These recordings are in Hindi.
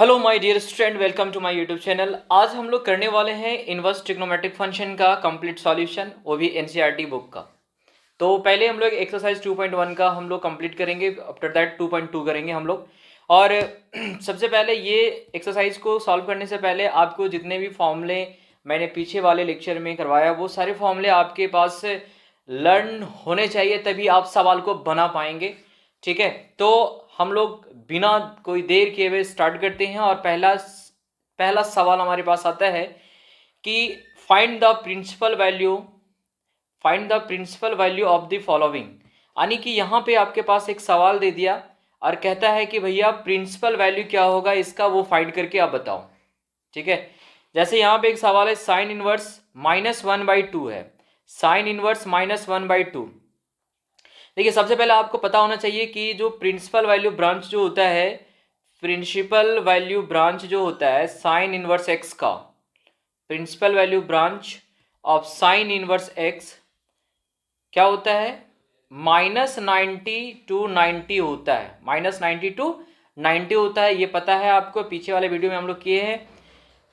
Hello my dear student, welcome to my YouTube channel. आज हम लोग करने वाले हैं इनवर्स ट्रिग्नोमेट्रिक फंक्शन का कंप्लीट सॉल्यूशन, वो भी एनसीईआरटी बुक का। तो पहले हम लोग एक्सरसाइज 2.1 का हम लोग कंप्लीट करेंगे, आफ्टर दैट 2.2 करेंगे हम लोग। और सबसे पहले ये एक्सरसाइज को सॉल्व करने से पहले आपको जितने भी फॉर्मूले मैंने पीछे वाले लेक्चर में करवाया वो सारे फॉर्मूले आपके पास लर्न होने चाहिए, तभी आप सवाल को बना पाएंगे। ठीक है, तो हम लोग बिना कोई देर किए हुए स्टार्ट करते हैं। और पहला सवाल हमारे पास आता है कि find the principal value of the following. यानी कि यहाँ पे आपके पास एक सवाल दे दिया और कहता है कि भैया प्रिंसिपल वैल्यू क्या होगा इसका, वो फाइंड करके आप बताओ। ठीक है, जैसे यहाँ पे एक सवाल है साइन इनवर्स -1/2 है, साइन इनवर्स -1/2। देखिए, सबसे पहले आपको पता होना चाहिए कि जो प्रिंसिपल वैल्यू ब्रांच जो होता है, प्रिंसिपल वैल्यू ब्रांच जो होता है साइन इनवर्स एक्स का, principal value branch of sine inverse x क्या होता है, -90 to 90 होता है, -90 to 90 होता है। ये पता है आपको, पीछे वाले वीडियो में हम लोग किए हैं।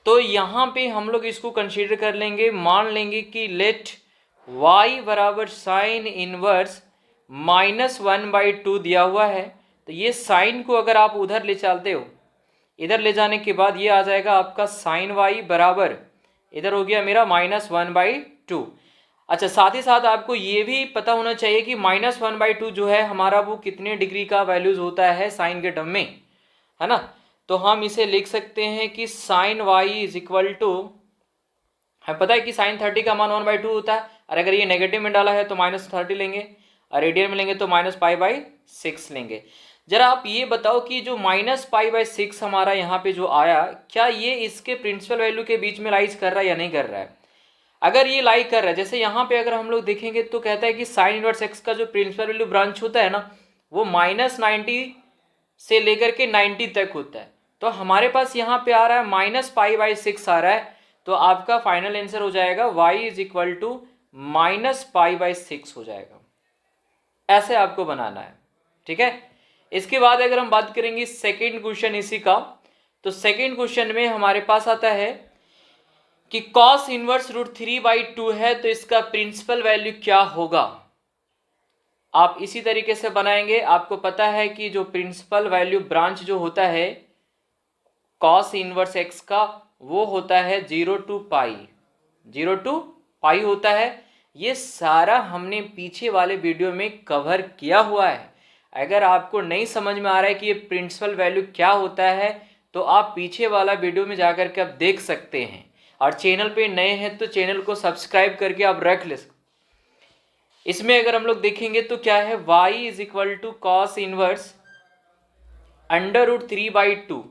तो यहाँ पे हम लोग इसको कंसीडर कर लेंगे, मान लेंगे कि लेट y बराबर साइन इनवर्स -1/2 दिया हुआ है। तो ये साइन को अगर आप उधर ले चलते हो, इधर ले जाने के बाद ये आ जाएगा आपका साइन y बराबर, इधर हो गया मेरा -1/2। अच्छा, साथ ही साथ आपको ये भी पता होना चाहिए कि -1/2 जो है हमारा वो कितने डिग्री का वैल्यूज होता है साइन के टर्म में, है ना। तो हम इसे लिख सकते हैं कि sine y is equal to, हमें पता है कि साइन 30 का मान 1/2 होता है, और अगर ये नेगेटिव में डाला है तो -30 लेंगे, और रेडियन में लेंगे तो -π/6 लेंगे। जरा आप ये बताओ कि जो -π/6 हमारा यहाँ पे जो आया, क्या ये इसके प्रिंसिपल वैल्यू के बीच में लाइज कर रहा है या नहीं कर रहा है। अगर ये लाई कर रहा है, जैसे यहाँ पे अगर हम लोग देखेंगे तो कहता है कि साइन इनवर्स एक्स का जो प्रिंसिपल वैल्यू ब्रांच होता है ना, वो -90 से लेकर के 90 तक होता है। तो हमारे पास यहाँ पे आ रहा है -π/6 आ रहा है। तो आपका फाइनल आंसर हो जाएगा y इज इक्वल टू -π/6 हो जाएगा। ऐसे आपको बनाना है, ठीक है। इसके बाद अगर हम बात करेंगे सेकेंड क्वेश्चन इसी का, तो सेकेंड क्वेश्चन में हमारे पास आता है कि cos इनवर्स √3/2 है, तो इसका प्रिंसिपल वैल्यू क्या होगा। आप इसी तरीके से बनाएंगे। आपको पता है कि जो प्रिंसिपल वैल्यू ब्रांच जो होता है cos इनवर्स x का, वो होता है 0 to π होता है। ये सारा हमने पीछे वाले वीडियो में कवर किया हुआ है। अगर आपको नहीं समझ में आ रहा है कि ये प्रिंसिपल वैल्यू क्या होता है, तो आप पीछे वाला वीडियो में जाकर के आप देख सकते हैं। और चैनल पे नए हैं तो चैनल को सब्सक्राइब करके आप रख ले। इसमें अगर हम लोग देखेंगे तो क्या है, y is equal to cos inverse √3/2।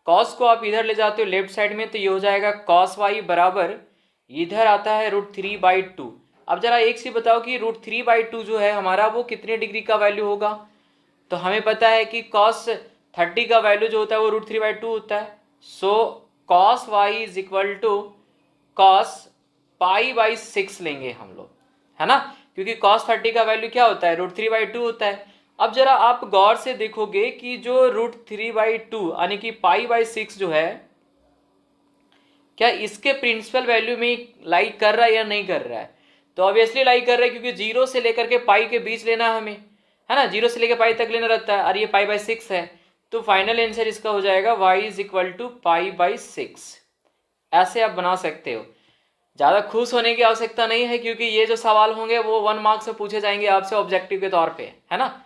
Cos को आप इधर ले जाते हो लेफ्ट साइड में, तो ये हो जाएगा कॉस y बराबर, इधर आता है √3/2। अब जरा एक सी बताओ कि √3/2 जो है हमारा, वो कितने डिग्री का वैल्यू होगा। तो हमें पता है कि cos 30 का वैल्यू जो होता है वो √3/2 होता है। So cos y is equal to cos π/6 लेंगे हम लोग, है ना, क्योंकि cos 30 का वैल्यू क्या होता है, √3/2 होता है। अब जरा आप गौर से देखोगे कि जो √3/2 यानी कि π/6 जो है, क्या इसके प्रिंसिपल वैल्यू में लाई कर रहा है या नहीं कर रहा है। तो ऑब्वियसली लाई कर रहा है, क्योंकि 0 से लेकर के पाई के बीच लेना हमें, है ना, 0 से लेकर पाई तक लेना रहता है, और ये π/6 है। तो फाइनल आंसर इसका हो जाएगा y इज इक्वल टू π/6। ऐसे आप बना सकते हो। ज़्यादा खुश होने की आवश्यकता नहीं है, क्योंकि ये जो सवाल होंगे वो 1 मार्क्स में पूछे जाएंगे आपसे ऑब्जेक्टिव के तौर पे, है ना।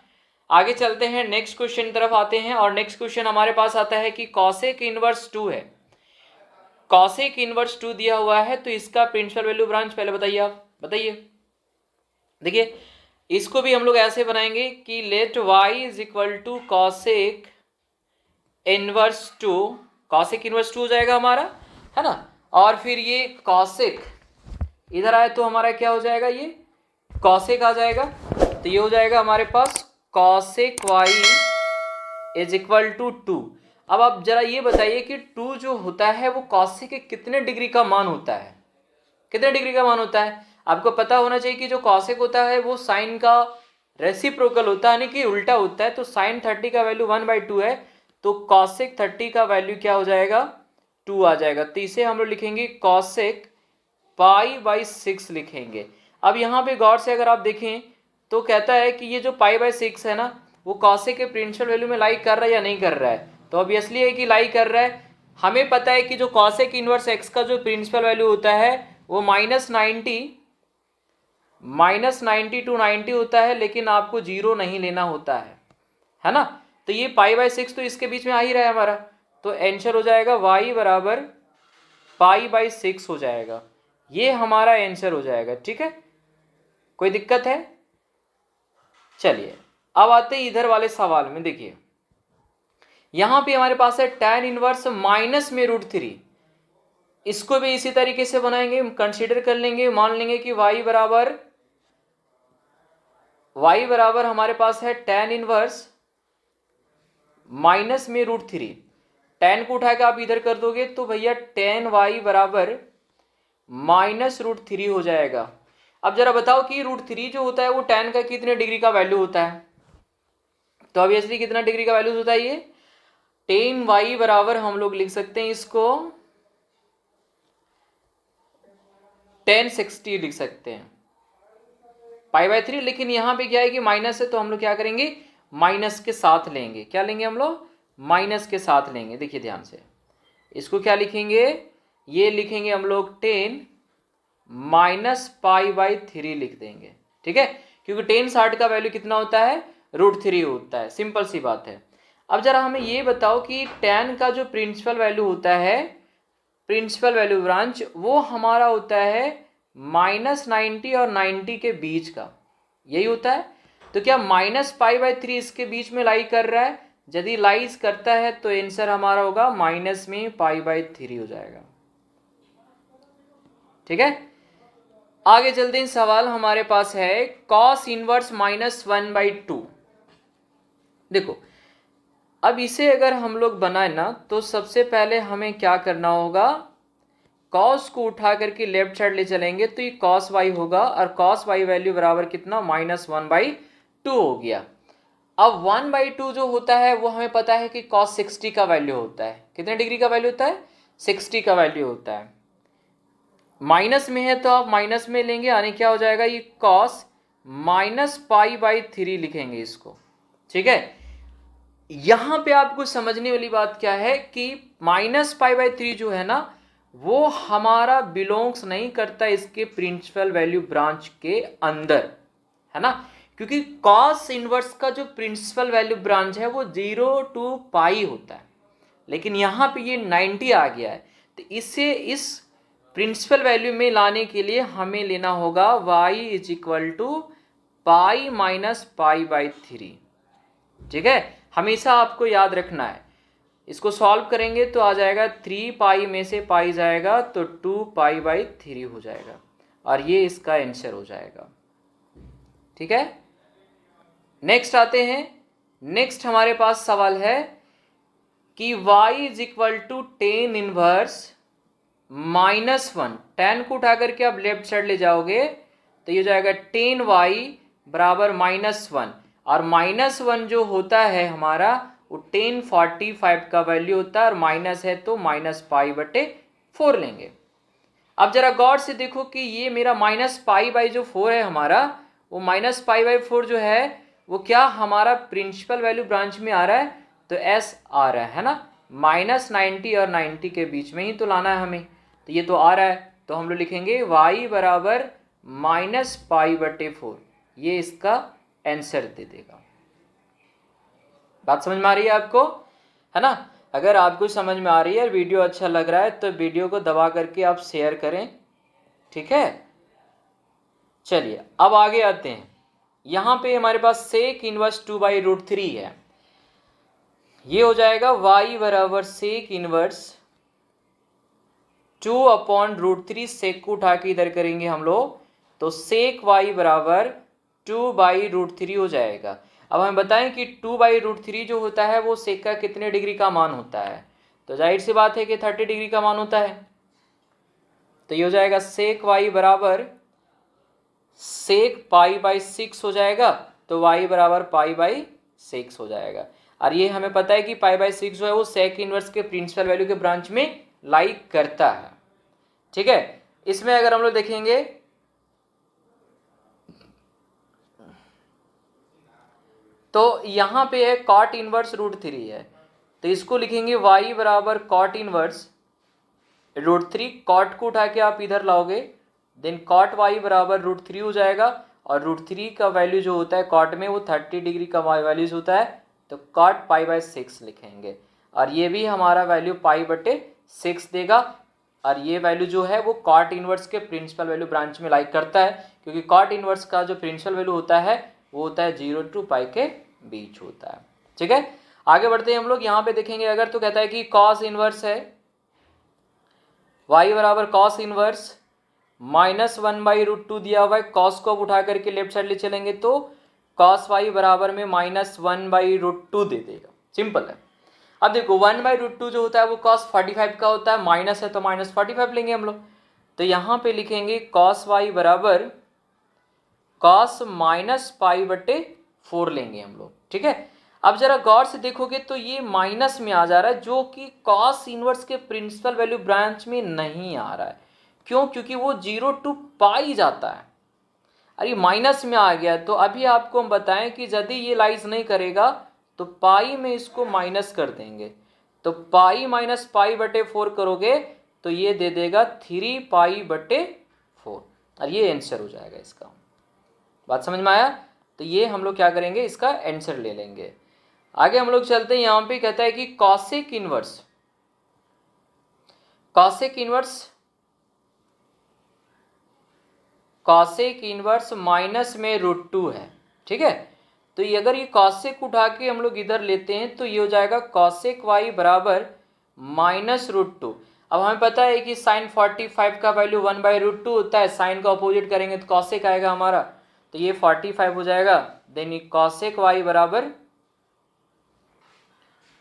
आगे चलते हैं, नेक्स्ट क्वेश्चन तरफ आते हैं। और नेक्स्ट क्वेश्चन हमारे पास आता है कि कॉसेक इनवर्स 2 है, कॉसेक इनवर्स 2 दिया हुआ है, तो इसका प्रिंसिपल वैल्यू ब्रांच पहले बताइए, आप बताइए। देखिए, इसको भी हम लोग ऐसे बनाएंगे कि let y is equal to cosec inverse 2, cosec inverse 2 हो जाएगा हमारा, है ना। और फिर ये कॉसेक इधर आए तो हमारा क्या हो जाएगा, ये कॉसेक आ जाएगा। तो ये हो जाएगा हमारे पास cosec y is equal to 2। अब आप जरा ये बताइए कि 2 जो होता है वो कॉसेक के कितने डिग्री का मान होता है, कितने डिग्री का मान होता है। आपको पता होना चाहिए कि जो कॉसेक होता है वो साइन का रेसिप्रोकल होता है, यानी कि उल्टा होता है। तो साइन 30 का वैल्यू 1/2 है, तो कॉसेक 30 का वैल्यू क्या हो जाएगा, 2 आ जाएगा। तो इसे हम लोग लिखेंगे कॉसेक पाई बाई 6 लिखेंगे। अब यहाँ पे गौर से अगर आप देखें तो कहता है कि ये जो पाई बाई 6 है ना, वो कॉसेक के प्रिंसिपल वैल्यू में लाई कर रहा है या नहीं कर रहा है, तो ऑब्वियसली है कि लाई कर रहा है। हमें पता है कि जो कॉसेक इनवर्स एक्स का जो प्रिंसिपल वैल्यू होता है वो -90 टू 90 होता है, लेकिन आपको 0 नहीं लेना होता है ना। तो ये पाई बाई 6 तो इसके बीच में आ ही रहा है हमारा, तो आंसर हो जाएगा y बराबर पाई बाई 6 हो जाएगा। ये हमारा आंसर हो जाएगा। ठीक है, कोई दिक्कत है? चलिए अब आते हैं इधर वाले सवाल में। देखिए यहां पे हमारे पास है tan इनवर्स माइनस में √3। इसको भी इसी तरीके से बनाएंगे, कंसीडर कर लेंगे, मान लेंगे कि y बराबर हमारे पास है tan इनवर्स माइनस में √3। tan को उठाकर आप इधर कर दोगे तो भैया tan y बराबर -√3 हो जाएगा। अब जरा बताओ कि √3 जो होता है वो tan का कितने डिग्री का वैल्यू होता है, तो ऑब्वियसली कितना डिग्री का वैल्यू होता है ये, tan y बराबर हम लोग लिख सकते हैं इसको tan 60 लिख सकते हैं, पाई बाई 3। लेकिन यहाँ पे क्या है कि माइनस है, तो हम लोग क्या करेंगे, माइनस के साथ लेंगे। क्या लेंगे हम लोग, माइनस के साथ लेंगे। देखिए ध्यान से, इसको क्या लिखेंगे, ये लिखेंगे हम लोग tan माइनस पाई बाई 3 लिख देंगे। ठीक है, क्योंकि tan 60 का वैल्यू कितना होता है, √3 होता है। सिंपल सी बात है। अब जरा हमें ये बताओ कि tan का जो प्रिंसिपल वैल्यू होता है, प्रिंसिपल वैल्यू ब्रांच, वो हमारा होता है -90 और 90 के बीच का, यही होता है। तो क्या -पाई/3 इसके बीच में लाई कर रहा है? यदि लाइज करता है तो आंसर हमारा होगा -पाई/3 हो जाएगा। ठीक है, आगे चलते हैं। सवाल हमारे पास है cos इनवर्स -1/2। देखो अब इसे अगर हम लोग बनाए ना, तो सबसे पहले हमें क्या करना होगा, cos को उठा करके लेफ्ट साइड ले चलेंगे तो ये cos y होगा, और cos y वैल्यू बराबर कितना, -1/2 हो गया। अब 1/2 जो होता है वो हमें पता है कि cos 60 का वैल्यू होता है। कितने डिग्री का वैल्यू होता है, 60 का वैल्यू होता है। माइनस में है तो आप माइनस में लेंगे, यानी क्या हो जाएगा, ये cos -पाई/3 लिखेंगे इसको। ठीक है, यहां पे आपको समझने वाली बात क्या है कि -पाई/3 जो है ना, वो हमारा बिलोंग्स नहीं करता इसके प्रिंसिपल वैल्यू ब्रांच के अंदर, है ना, क्योंकि cos इनवर्स का जो प्रिंसिपल वैल्यू ब्रांच है वो 0 to पाई होता है, लेकिन यहाँ पे ये 90 आ गया है। तो इसे इस प्रिंसिपल वैल्यू में लाने के लिए हमें लेना होगा y = पाई-पाई/3। ठीक है, हमेशा आपको याद रखना है। इसको सॉल्व करेंगे तो आ जाएगा 3 पाई में से पाई जाएगा तो 2 पाई/3 हो जाएगा, और ये इसका आंसर हो जाएगा। ठीक है, नेक्स्ट आते हैं। नेक्स्ट हमारे पास सवाल है कि y = tan इनवर्स -1। tan को उठा करके आप लेफ्ट साइड ले जाओगे तो ये हो जाएगा tan y बराबर -1, और -1 जो होता है हमारा वो tan 45 का वैल्यू होता है, और माइनस है तो -पाई/4 लेंगे। अब जरा गौर से देखो कि ये मेरा -पाई/4 है हमारा, वो -पाई/4 जो है वो क्या हमारा प्रिंसिपल वैल्यू ब्रांच में आ रहा है, तो S आ रहा है ना, -90 और 90 के बीच में ही तो लाना है हमें, तो ये तो आ रहा है। तो हम लोग लिखेंगे y बराबर -पाई/4, ये इसका आंसर दे देगा। बात समझ में आ रही है आपको, है ना? अगर आपको समझ में आ रही है, वीडियो अच्छा लग रहा है तो वीडियो को दबा करके आप शेयर करें। ठीक है, चलिए अब आगे आते हैं। यहाँ पे हमारे पास सेक इनवर्स 2/√3 है। ये हो जाएगा y बराबर सेक इनवर्स 2/√3। सेक को उठा के इधर करेंगे हम लोग तो सेक y बराबर 2/√3 हो जाएगा। अब हमें बताएं कि 2/√3 जो होता है वो सेक का कितने डिग्री का मान होता है, तो जाहिर सी बात है कि 30 डिग्री का मान होता है। तो ये हो जाएगा सेक y बराबर सेक पाई/6 हो जाएगा, तो y बराबर पाई/6 हो जाएगा। और ये हमें पता है कि पाई बाई 6 जो है वो सेक इनवर्स के प्रिंसिपल वैल्यू के ब्रांच में लाई करता है। ठीक है, इसमें अगर हम लोग देखेंगे तो यहाँ पे है कॉट इनवर्स रूट 3 है, तो इसको लिखेंगे y बराबर कॉट इनवर्स रूट 3, कॉट को उठा के आप इधर लाओगे, देन कॉट y बराबर रूट 3 हो जाएगा, और रूट 3 का वैल्यू जो होता है कॉट में वो 30 डिग्री का वैल्यूज होता है, तो कॉट पाई बाई 6 लिखेंगे, और ये भी हमारा वैल्यू पाई बटे 6 देगा, और ये वैल्यू जो है वो कॉट इनवर्स के प्रिंसिपल वैल्यू ब्रांच में लाइक करता है, क्योंकि कॉट इनवर्स का जो प्रिंसिपल वैल्यू होता है वो होता है 0 टू पाई के बीच होता है। ठीक है, आगे बढ़ते हैं हम लोग, यहाँ पे देखेंगे अगर, तो कहता है कि कॉस इनवर्स है y बराबर कॉस इनवर्स -1/√2 दिया हुआ है, कॉस को अब उठा करके लेफ्ट साइड ले चलेंगे तो कॉस y बराबर में -1/√2 दे देगा, सिंपल है। अब देखो 1/√2 जो होता है वो कॉस 45 का होता है, माइनस है तो -45 लेंगे हम लोग, तो यहाँ पे लिखेंगे कॉस y बराबर कॉस -π/4 लेंगे हम लोग। ठीक है, अब जरा गौर से देखोगे तो ये माइनस में आ जा रहा है, जो कि कॉस इनवर्स के प्रिंसिपल वैल्यू ब्रांच में नहीं आ रहा है। क्यों? क्योंकि वो 0 टू पाई जाता है, अरे माइनस में आ गया, तो अभी आपको हम बताएं कि यदि ये लाइज नहीं करेगा तो पाई में इसको माइनस कर देंगे, तो पाई माइनस π/4 करोगे तो ये दे देगा 3π/4, और ये आंसर हो जाएगा इसका। बात समझ में आया? तो ये हम लोग क्या करेंगे, इसका आंसर ले लेंगे। आगे हम लोग चलते हैं, यहाँ पे कहता है कि cosec inverse, cosec inverse minus में √2 है। ठीक है, तो ये अगर ये कॉसेक उठा के हम लोग इधर लेते हैं तो ये हो जाएगा कॉसेक y बराबर -√2। अब हमें पता है कि साइन 45 का वैल्यू 1/√2 होता है, साइन का अपोजिट करेंगे तो कॉसेक आएगा हमारा, तो ये 45 हो जाएगा, देन कॉसेक y बराबर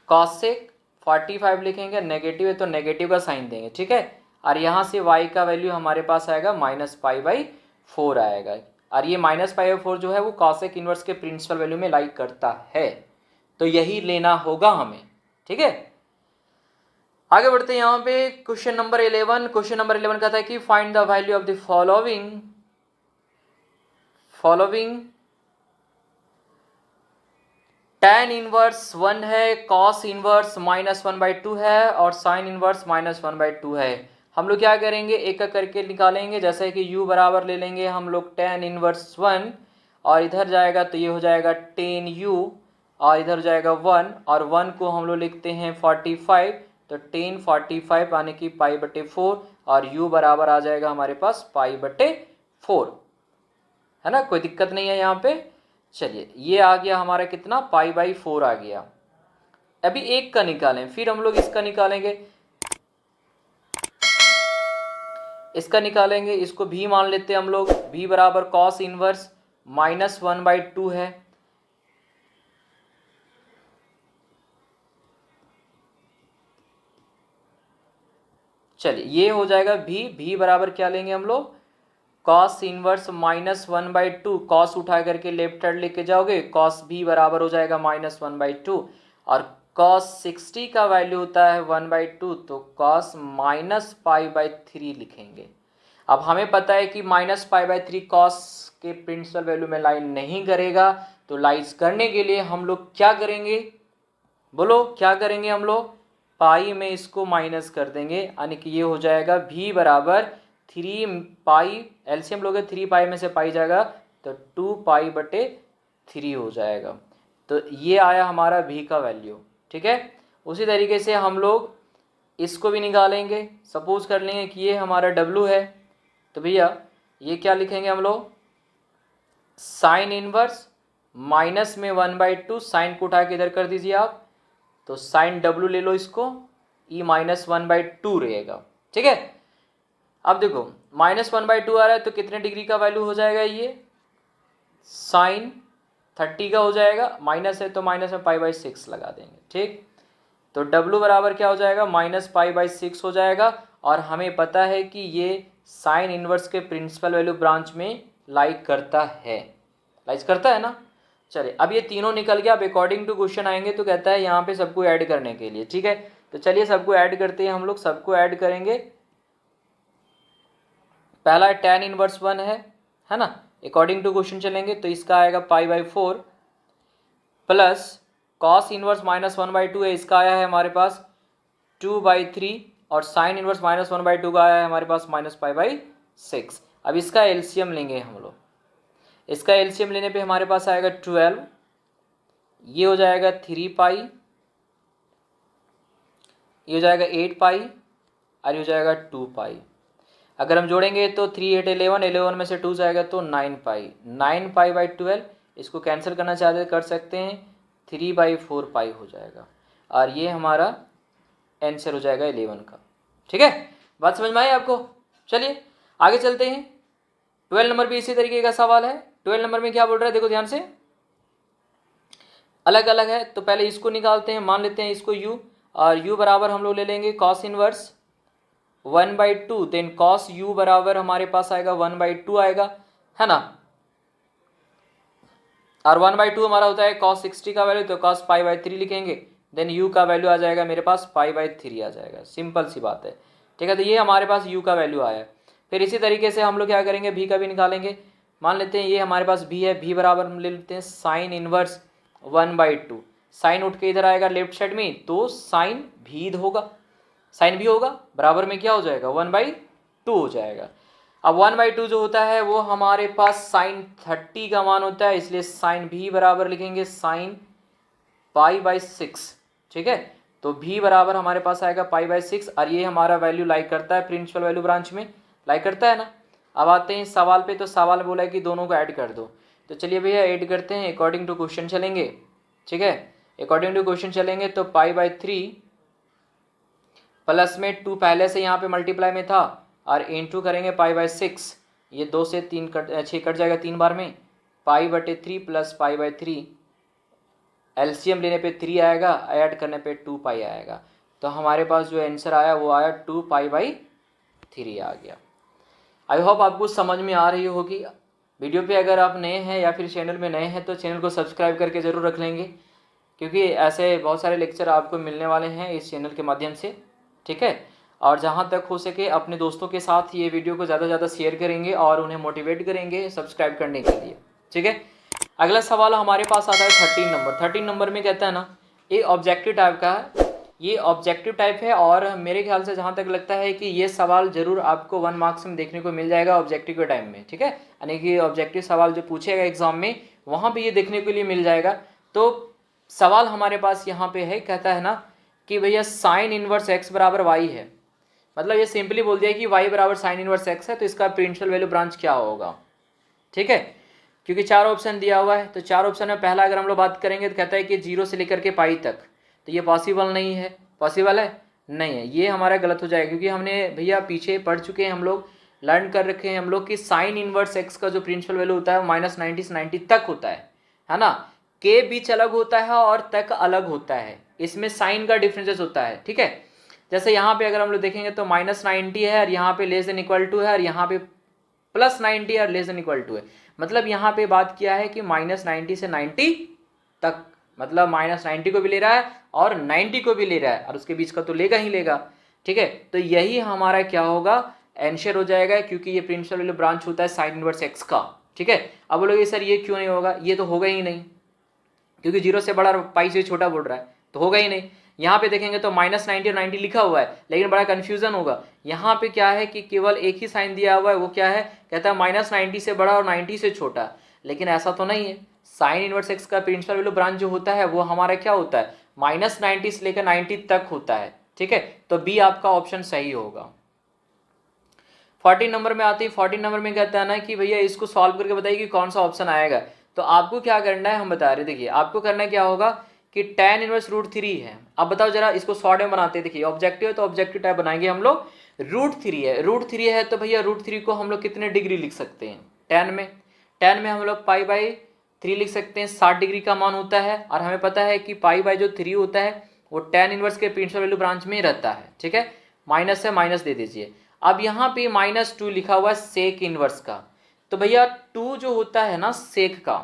कॉसेक 45 लिखेंगे, नेगेटिव है तो नेगेटिव का साइन देंगे। ठीक है, और यहाँ से y का वैल्यू हमारे पास आएगा -π/4 आएगा, और ये -π/4 जो है वो कॉसेक इनवर्स के प्रिंसिपल वैल्यू में लाइक करता है, तो यही लेना होगा हमें। ठीक है, आगे बढ़ते हैं, यहाँ पे क्वेश्चन नंबर 11। क्वेश्चन नंबर 11 कहता है कि find the value of the following tan inverse 1 है, कॉस इनवर्स -1/2 है, और साइन इनवर्स -1/2 है। हम लोग क्या करेंगे, एक एक करके निकालेंगे, जैसे कि u बराबर ले लेंगे हम लोग tan इनवर्स 1, और इधर जाएगा तो ये हो जाएगा tan u, और इधर जाएगा 1, और 1 को हम लोग लिखते हैं 45, तो tan 45 आने की π/4, और u बराबर आ जाएगा हमारे पास π/4, है ना, कोई दिक्कत नहीं है यहाँ पे। चलिए, ये आ गया हमारा कितना, π/4 आ गया। अभी एक का निकालें, फिर हम लोग इसका निकालेंगे, इसको भी मान लेते हैं हम लोग, भी बराबर कॉस इनवर्स -1/2 है, चलिए ये हो जाएगा भी बराबर क्या लेंगे हम लोग, कॉस इनवर्स -1/2, कॉस उठा करके लेफ्ट हैंड लेके जाओगे, कॉस भी बराबर हो जाएगा -1/2, और कॉस 60 का वैल्यू होता है 1/2, तो कॉस -π/3 लिखेंगे। अब हमें पता है कि -π/3 कॉस के प्रिंसिपल वैल्यू में लाइन नहीं करेगा, तो लाइज करने के लिए हम लोग क्या करेंगे, बोलो क्या करेंगे हम लोग, पाई में इसको माइनस कर देंगे, यानी कि ये हो जाएगा भी बराबर 3π, एलसीएम लोगे 3π में से पाई जाएगा तो 2π/3 हो जाएगा, तो ये आया हमारा भी का वैल्यू। ठीक है, उसी तरीके से हम लोग इसको भी निकालेंगे, सपोज कर लेंगे कि ये हमारा W है, तो भैया ये क्या लिखेंगे हम लोग, साइन इनवर्स माइनस में 1/2, साइन को उठा के इधर कर दीजिए आप, तो साइन W ले लो, इसको E -1/2 रहेगा। ठीक है, अब देखो -1/2 आ रहा है तो कितने डिग्री का वैल्यू हो जाएगा, ये साइन 30 का हो जाएगा, माइनस है तो माइनस में π/6 लगा देंगे। ठीक, तो W बराबर क्या हो जाएगा, -π/6 हो जाएगा, और हमें पता है कि ये साइन इनवर्स के प्रिंसिपल वैल्यू ब्रांच में लाइक करता है, लाइक करता है ना। चलिए अब ये तीनों निकल गया। अब अकॉर्डिंग टू क्वेश्चन आएंगे तो कहता है यहाँ पे सबको ऐड करने के लिए, ठीक है। तो चलिए सबको ऐड करते हैं हम लोग, सबको ऐड करेंगे। पहला tan इनवर्स 1 है ना, अकॉर्डिंग टू क्वेश्चन चलेंगे तो इसका आएगा π/4 प्लस कॉस इनवर्स -1/2 है, इसका आया है हमारे पास 2/3 और साइन इनवर्स -1/2 का आया है हमारे पास -π/6। अब इसका एलसीएम लेंगे हम लोग। इसका एलसीएम लेने पे हमारे पास आएगा 12, ये हो जाएगा 3π, ये हो जाएगा 8π और ये हो जाएगा 2π। अगर हम जोड़ेंगे तो 3 8 11, 11 में से 2 जाएगा तो 9π, 9π/12। इसको कैंसिल करना चाहते कर सकते हैं, 3/4π हो जाएगा और ये हमारा आंसर हो जाएगा 11 का। ठीक है, बात समझ में आई आपको। चलिए आगे चलते हैं। 12 नंबर भी इसी तरीके का सवाल है। 12 नंबर में क्या बोल रहा है देखो ध्यान से, अलग अलग है तो पहले इसको निकालते हैं। मान लेते हैं इसको u, और u बराबर हम लोग ले लेंगे cos inverse 1/2, then cos u बराबर हमारे पास आएगा 1/2 आएगा, है ना। और 1/2 हमारा होता है cos 60 का वैल्यू, तो cos π/3 लिखेंगे। देन u का वैल्यू आ जाएगा मेरे पास π/3 आ जाएगा, सिंपल सी बात है। ठीक है, तो ये हमारे पास u का वैल्यू आया। फिर इसी तरीके से हम लोग क्या करेंगे, v का भी निकालेंगे। मान लेते हैं ये हमारे पास v है, v बराबर हम ले लेते हैं साइन इनवर्स 1/2। साइन उठ के इधर आएगा लेफ्ट साइड में, तो साइन भी होगा, साइन भी होगा, बराबर में क्या हो जाएगा 1/2 हो जाएगा। अब 1/2 जो होता है वो हमारे पास साइन 30 का मान होता है, इसलिए साइन भी बराबर लिखेंगे साइन π/6। ठीक है, तो भी बराबर हमारे पास आएगा π/6 और ये हमारा वैल्यू लाइक करता है प्रिंसिपल वैल्यू ब्रांच में, लाइक करता है ना। अब आते हैं सवाल पे, तो सवाल बोला है कि दोनों को ऐड कर दो, तो चलिए भैया ऐड करते हैं। अकॉर्डिंग टू क्वेश्चन चलेंगे, ठीक है, अकॉर्डिंग टू क्वेश्चन चलेंगे तो π/3 प्लस में 2 पहले से यहाँ पे मल्टीप्लाई में था और इंटू करेंगे π/6, ये 2 से 6 कट जाएगा 3 बार में, π/3 प्लस π/3, एलसीएम लेने पे 3 आएगा, ऐड करने पे 2π आएगा। तो हमारे पास जो आंसर आया वो आया 2π/3 आ गया। आई होप आपको समझ में आ रही होगी। वीडियो पे अगर आप नए हैं या फिर चैनल में नए हैं तो चैनल को सब्सक्राइब करके ज़रूर रख लेंगे, क्योंकि ऐसे बहुत सारे लेक्चर आपको मिलने वाले हैं इस चैनल के माध्यम से। ठीक है, और जहाँ तक हो सके अपने दोस्तों के साथ ये वीडियो को ज़्यादा से ज़्यादा शेयर करेंगे और उन्हें मोटिवेट करेंगे सब्सक्राइब करने के लिए। ठीक है, अगला सवाल हमारे पास आता है 13 नंबर। 13 नंबर में कहता है ना, ये ऑब्जेक्टिव टाइप का है, ये ऑब्जेक्टिव टाइप है और मेरे ख्याल से जहाँ तक लगता है कि ये सवाल जरूर आपको 1 मार्क्स में देखने को मिल जाएगा ऑब्जेक्टिव के टाइम में। ठीक है, यानी कि ऑब्जेक्टिव सवाल जो पूछेगा एग्जाम में वहाँ पे ये देखने के लिए मिल जाएगा। तो सवाल हमारे पास यहाँ पे है, कहता है ना कि भैया साइन इनवर्स x बराबर y है, मतलब ये सिंपली बोल दिया कि y बराबर साइन इनवर्स x है, तो इसका प्रिंसिपल वैल्यू ब्रांच क्या होगा। ठीक है, क्योंकि 4 ऑप्शन दिया हुआ है, तो 4 ऑप्शन में पहला अगर हम लोग बात करेंगे तो कहता है कि 0 से लेकर के पाई तक, तो ये पॉसिबल नहीं है। पॉसिबल है नहीं है, ये हमारा गलत हो जाएगा, क्योंकि हमने भैया पीछे पढ़ चुके हैं, हम लोग लर्न कर रखे हैं हम लोग कि साइन इनवर्स x का जो प्रिंसिपल वैल्यू होता है -90 से 90 तक होता है ना। के बीच अलग होता है और तक अलग होता है, इसमें साइन का डिफरेंसेस होता है। ठीक है, जैसे यहाँ पे अगर हम लोग देखेंगे तो -90 है और यहाँ पे लेस देन इक्वल टू है और यहाँ पे +90 और लेस देन इक्वल टू है, मतलब यहाँ पे बात किया है कि -90 से 90 तक, मतलब -90 को भी ले रहा है और 90 को भी ले रहा है और उसके बीच का तो लेगा ही लेगा। ठीक है, तो यही हमारा क्या होगा आंसर हो जाएगा, क्योंकि ये प्रिंसिपल वैल्यू ब्रांच होता है साइन इनवर्स x का। ठीक है, अब बोलोगे सर ये क्यों नहीं होगा, ये तो होगा ही नहीं, क्योंकि 0 से बड़ा पाई से छोटा बोल रहा है, तो होगा ही नहीं। यहाँ पे देखेंगे तो -90 और 90 लिखा हुआ है, लेकिन बड़ा कंफ्यूजन होगा। यहाँ पे क्या है कि केवल एक ही साइन दिया हुआ है, वो क्या है, कहता है -90 से बड़ा और 90 से छोटा, लेकिन ऐसा तो नहीं है। साइन इनवर्स x का प्रिंसिपल वैल्यू ब्रांच जो होता है वो हमारा क्या होता है, -90 से लेकर 90 तक होता है। ठीक है, तो बी आपका ऑप्शन सही होगा। 14 नंबर में आती है। 14 नंबर में कहता है ना कि भैया इसको सॉल्व करके बताइए कि कौन सा ऑप्शन आएगा। तो आपको क्या करना है हम बता रहे, देखिए आपको करना क्या होगा कि tan इनवर्स √3 है। अब बताओ जरा इसको शॉर्ट में बनाते हैं। देखिए ऑब्जेक्टिव है तो ऑब्जेक्टिव टाइप बनाएंगे हम लोग। √3 है, √3 है तो भैया √3 को हम लोग कितने डिग्री लिख सकते हैं, tan में हम लोग π/3 लिख सकते हैं, 60 डिग्री का मान होता है। और हमें पता है कि π/3 होता है वो tan इनवर्स के प्रिंसिपल वैल्यू ब्रांच में ही रहता है। ठीक है, माइनस है, माइनस दे दीजिए। अब यहाँ पे -2 लिखा हुआ है सेक इनवर्स का, तो भैया 2 जो होता है ना सेक का,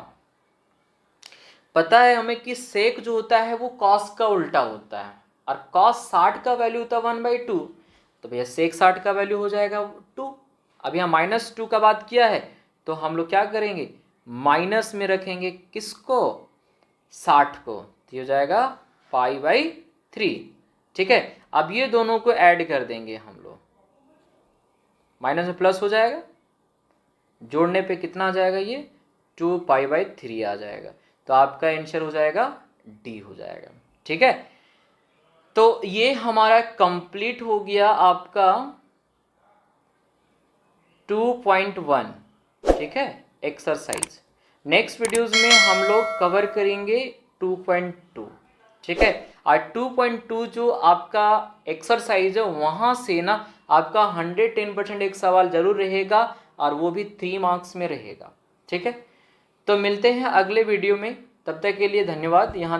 पता है हमें कि सेक जो होता है वो कॉस का उल्टा होता है, और कॉस 60 का वैल्यू होता है 1/2, तो भैया सेक 60 का वैल्यू हो जाएगा 2। अब यहाँ -2 का बात किया है तो हम लोग क्या करेंगे, माइनस में रखेंगे किसको, 60 को, तो ये हो जाएगा π/3। ठीक है, अब ये दोनों को ऐड कर देंगे हम लोग, माइनस में प्लस हो जाएगा, जोड़ने पे कितना आ जाएगा, ये 2π/3 आ जाएगा, तो आपका आंसर हो जाएगा डी हो जाएगा। ठीक है, तो ये हमारा कंप्लीट हो गया आपका 2.1। ठीक है, एक्सरसाइज। नेक्स्ट वीडियोस में हम लोग कवर करेंगे 2.2। ठीक है, और 2.2 जो आपका एक्सरसाइज है वहाँ से ना आपका 110% एक सवाल जरूर रहेगा, और वो भी 3 मार्क्स में रहेगा। ठीक है, तो मिलते हैं अगले वीडियो में, तब तक के लिए धन्यवाद। यहाँ